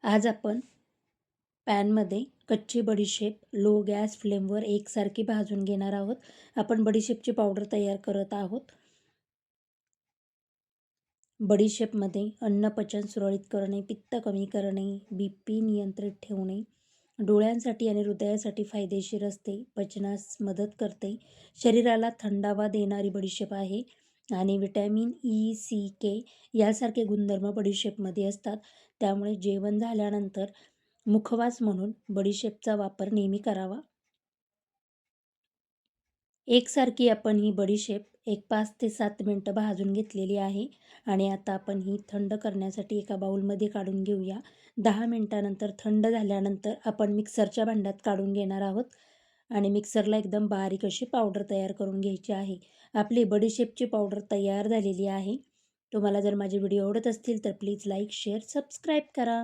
आज आपण पॅनमध्ये कच्ची बडीशेप लो गॅस फ्लेमवर एकसारखी भाजून घेणार आहोत. आपण बडीशेपची पावडर तयार करत आहोत. बडीशेपमध्ये अन्नपचन सुरळीत करणे, पित्त कमी करणे, BP नियंत्रित ठेवणे, डोळ्यांसाठी आणि हृदयासाठी फायदेशीर असते, पचनास मदत करते, शरीराला थंडावा देणारी बडीशेप आहे आणि विटॅमिन E, C, K यासारखे गुणधर्म बडीशेपमध्ये असतात. त्यामुळे जेवण झाल्यानंतर मुखवास म्हणून बडीशेपचा वापर नेहमी करावा. एकसारखी आपण ही बडीशेप 5 ते 7 मिनिटं भाजून घेतलेली आहे आणि आता आपण ही थंड करण्यासाठी एका बाउलमध्ये काढून घेऊया. 10 मिनिटानंतर थंड झाल्यानंतर आपण मिक्सरच्या भांड्यात काढून घेणार आहोत आणि मिक्सरला एकदम बारीक अशी पावडर तयार करून घ्यायची आहे. आपली बडीशेपची पावडर तयार झालेली आहे. तुम्हाला जर माझे व्हिडिओ आवडत असतील तर प्लीज लाईक, शेअर, सबस्क्राईब करा.